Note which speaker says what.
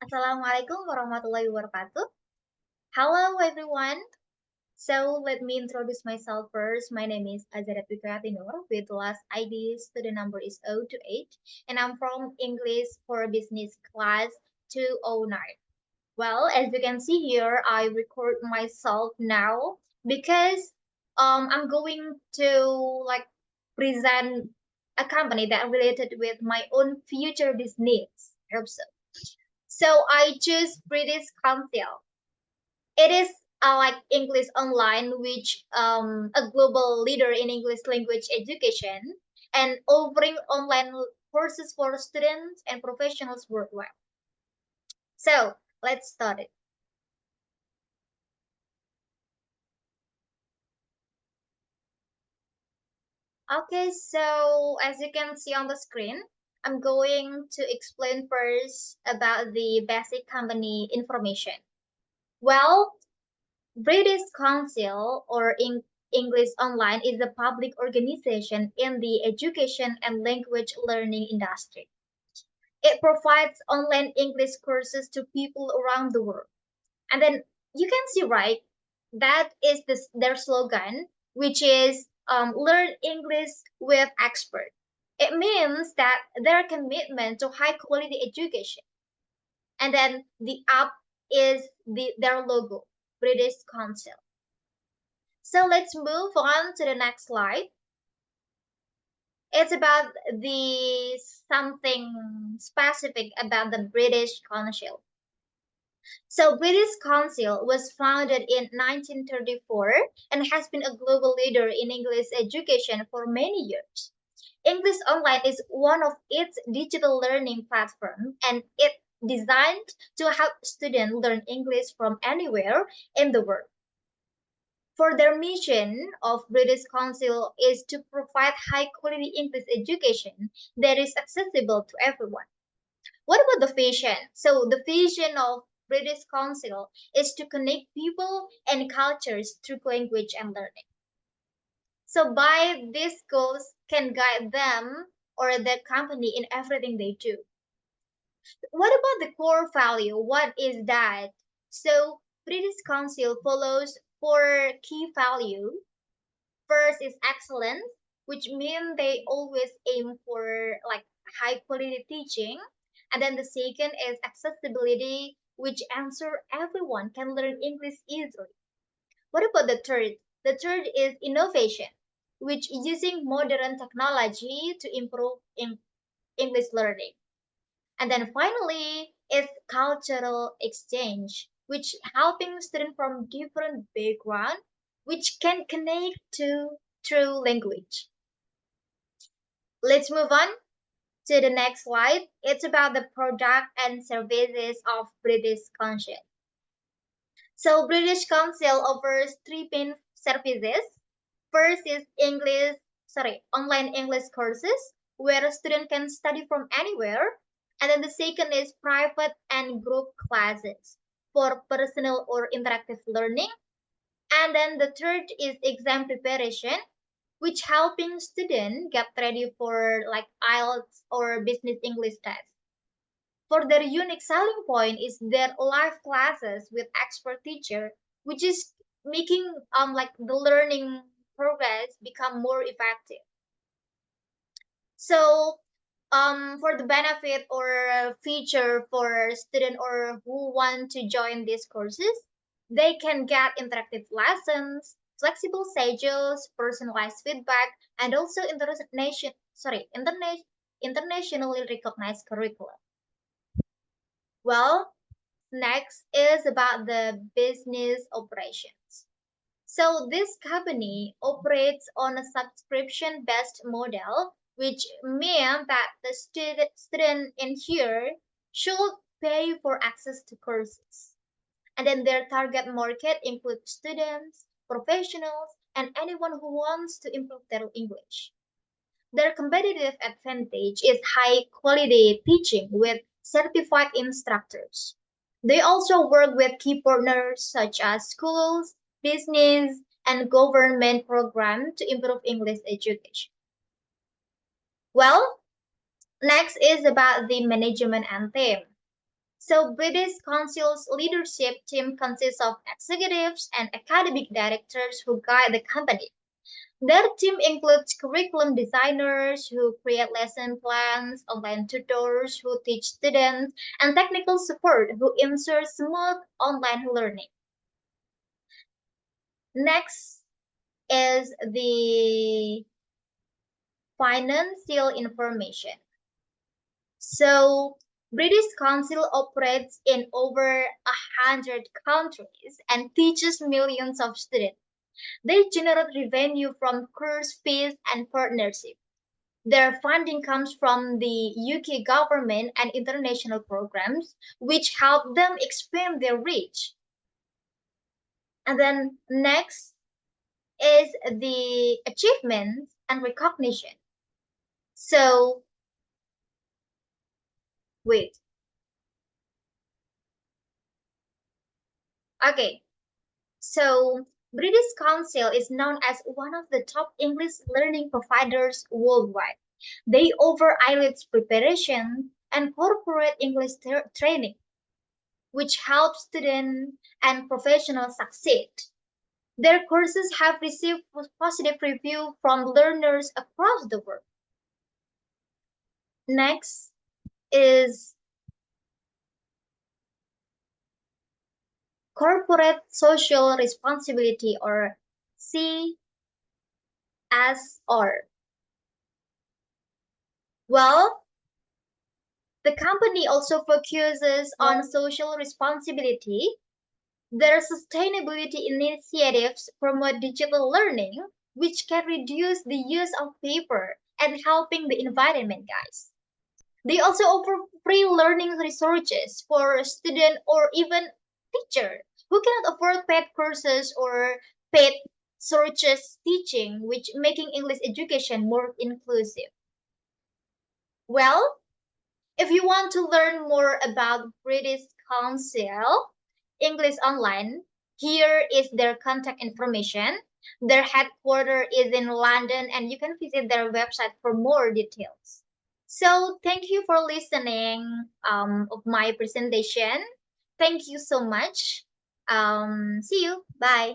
Speaker 1: Assalamualaikum warahmatullahi wabarakatuh. Hello everyone. So let me introduce myself first. My name is Azara Nur with last ID student number is 028 and I'm from English for Business class 209. Well, as you can see here, I record myself now because I'm going to like present a company that related with my own future business. I hope so. So I choose British Council. It is like English Online, which a global leader in English language education and offering online courses for students and professionals worldwide. So let's start it. Okay, so as you can see on the screen, I'm going to explain first about the basic company information. Well, British Council, or in English Online, is a public organization in the education and language learning industry. It provides online English courses to people around the world. And then you can see, right, that is their slogan, which is learn English with expert. It means that their commitment to high quality education. And then the app is their logo, British Council. So let's move on to the next slide. It's about the something specific about the British Council. So British Council was founded in 1934 and has been a global leader in English education for many years. English Online is one of its digital learning platforms and it designed to help students learn English from anywhere in the world. For their mission of British Council is to provide high quality English education that is accessible to everyone. What about the vision? So the vision of British Council is to connect people and cultures through language and learning. So by these goals can guide them or the company in everything they do. What about the core value? What is that? So British Council follows four key values. First is excellence, which means they always aim for like high quality teaching. And then the second is accessibility, which answer everyone can learn English easily. What about the third? The third is innovation, which using modern technology to improve English learning. And then finally is cultural exchange, which helping students from different background, which can connect to through language. Let's move on to the next slide. It's about the product and services of British Council. So British Council offers three main services. First is online English courses where a student can study from anywhere. And then the second is private and group classes for personal or interactive learning. And then the third is exam preparation, which helping students get ready for like IELTS or business English tests. For their unique selling point is their live classes with expert teacher, which is making like the learning progress become more effective. So for the benefit or feature for student or who want to join these courses, they can get interactive lessons, flexible schedules, personalized feedback, and also internationally recognized curriculum. Well, next is about the business operations. So this company operates on a subscription-based model, which means that the student in here should pay for access to courses. And then their target market includes students, professionals, and anyone who wants to improve their English. Their competitive advantage is high quality teaching with certified instructors. They also work with key partners such as schools, business, and government programs to improve English education. Well, next is about the management and team. So British Council's leadership team consists of executives and academic directors who guide the company. Their team includes curriculum designers who create lesson plans, online tutors who teach students, and technical support who ensure smooth online learning. Next is the financial information. So British Council operates in over 100 countries and teaches millions of students. They generate revenue from course fees and partnership. Their funding comes from the UK government and international programs, which help them expand their reach. And then next is the achievements and recognition. So, wait. Okay. So, British Council is known as one of the top English learning providers worldwide. They offer IELTS preparation and corporate English training, which helps students and professionals succeed. Their courses have received positive review from learners across the world. Next is corporate social responsibility or CSR. Well, the company also focuses on social responsibility. Their sustainability initiatives promote digital learning, which can reduce the use of paper and helping the environment, guys. They also offer free learning resources for students or even teacher who cannot afford paid courses or paid resources teaching, which making English education more inclusive. Well, if you want to learn more about British Council English Online, here is their contact information. Their headquarters is in London, and you can visit their website for more details. So thank you for listening of my presentation. Thank you so much. See you. Bye.